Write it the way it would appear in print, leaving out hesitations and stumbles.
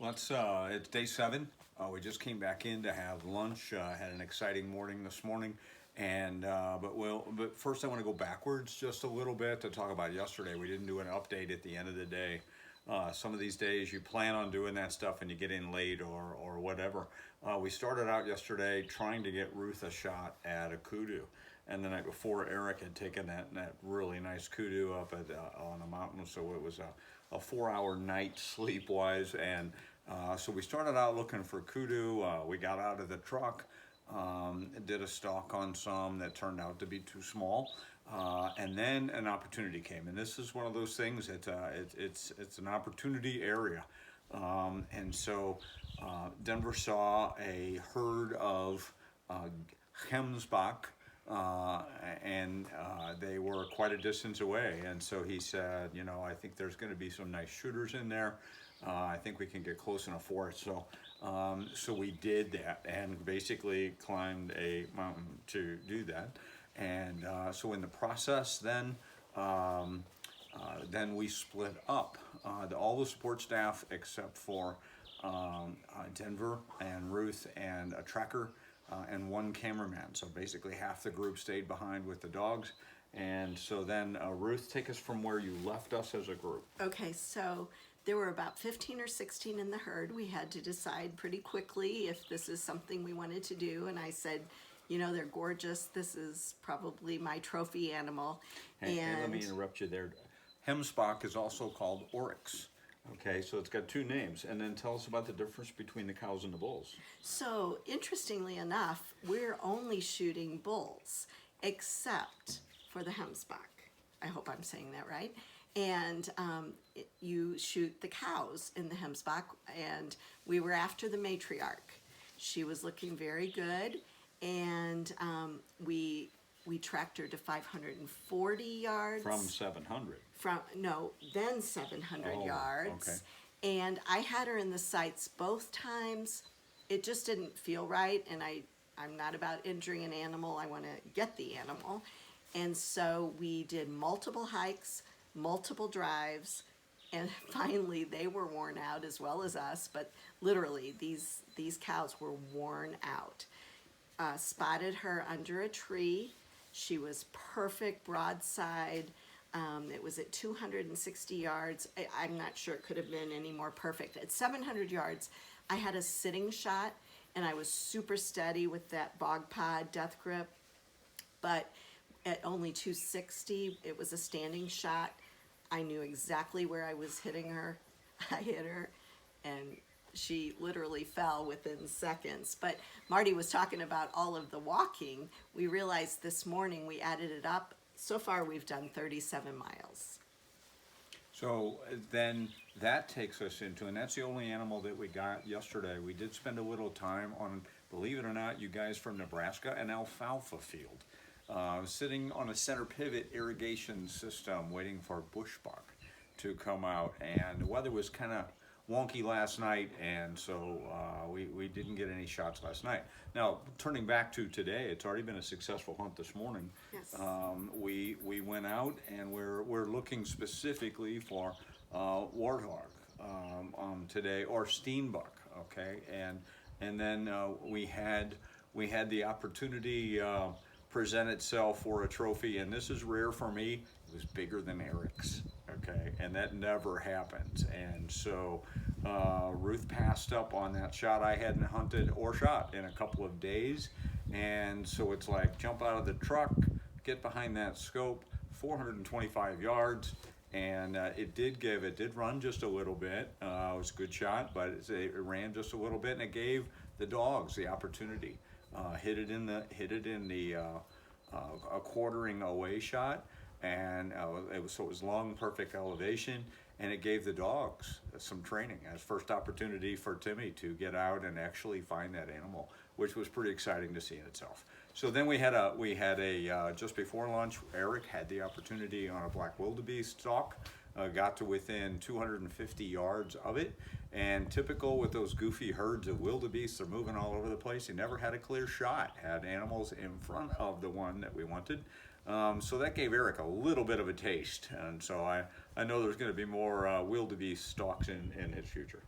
It's day 7. We just came back in to have lunch. Had an exciting morning this morning, and but first I want to go backwards just a little bit to talk about yesterday. We didn't do an update at the end of the day. Some of these days you plan on doing that stuff and you get in late or whatever. We started out yesterday trying to get Ruth a shot at a kudu. And the night before, Eric had taken that really nice kudu up on a mountain, so it was a 4-hour night sleep-wise. And so we started out looking for kudu. We got out of the truck, did a stalk on some that turned out to be too small, and then an opportunity came. And this is one of those things that it's an opportunity area. And so Denver saw a herd of Hemsbach. And they were quite a distance away, and so he said, you know, I think there's going to be some nice shooters in there. I think we can get close enough for it. So we did that and basically climbed a mountain to do that. And so in the process, then we split up. All the support staff except for Denver and Ruth and a tracker. And one cameraman. So basically half the group stayed behind with the dogs. And so then Ruth, take us from where you left us as a group. Okay, so there were about 15 or 16 in the herd. We had to decide pretty quickly if this is something we wanted to do. And I said, you know, they're gorgeous. This is probably my trophy animal. Hey, let me interrupt you there. Hemsbach is also called oryx. Okay, so it's got two names. And then tell us about the difference between the cows and the bulls. So, interestingly enough, we're only shooting bulls, except for the Hemsbach. I hope I'm saying that right. And you shoot the cows in the Hemsbach, and we were after the matriarch. She was looking very good, and we tracked her to 540 yards. From 700. Then 700 yards. Okay. And I had her in the sights both times. It just didn't feel right, and I'm not about injuring an animal. I want to get the animal. And so we did multiple hikes, multiple drives, and finally they were worn out as well as us, but literally these cows were worn out. Spotted her under a tree. She was perfect broadside. It was at 260 yards. I'm not sure it could have been any more perfect. At 700 yards, I had a sitting shot, and I was super steady with that bog pod death grip. But at only 260, it was a standing shot. I knew exactly where I was hitting her. I hit her, and she literally fell within seconds. But Marty was talking about all of the walking. We realized this morning we added it up. So far we've done 37 miles. So then that takes us into, and that's the only animal that we got yesterday. We did spend a little time on, believe it or not, you guys from Nebraska, an alfalfa field. Sitting on a center pivot irrigation system waiting for bushbuck to come out, and the weather was kind of wonky last night, and so we didn't get any shots last night. Now, turning back to today, it's already been a successful hunt this morning. Yes. We went out and we're looking specifically for warthog today, or steenbuck. Okay, and then we had the opportunity present itself for a trophy, and this is rare for me. It was bigger than Eric's. Okay, and that never happens. And so Ruth passed up on that shot. I hadn't hunted or shot in a couple of days, and so it's like jump out of the truck, get behind that scope, 425 yards, and it did run just a little bit. It was a good shot, but it ran just a little bit, and it gave the dogs the opportunity. Hit it in the a quartering away shot. And it was long, perfect elevation, and it gave the dogs some training as first opportunity for Timmy to get out and actually find that animal, which was pretty exciting to see in itself. So then we had a just before lunch, Eric had the opportunity on a black wildebeest stalk, got to within 250 yards of it, and typical with those goofy herds of wildebeest, they're moving all over the place. He never had a clear shot, had animals in front of the one that we wanted. So that gave Eric a little bit of a taste, and so I know there's going to be more wildebeest stalks in his future.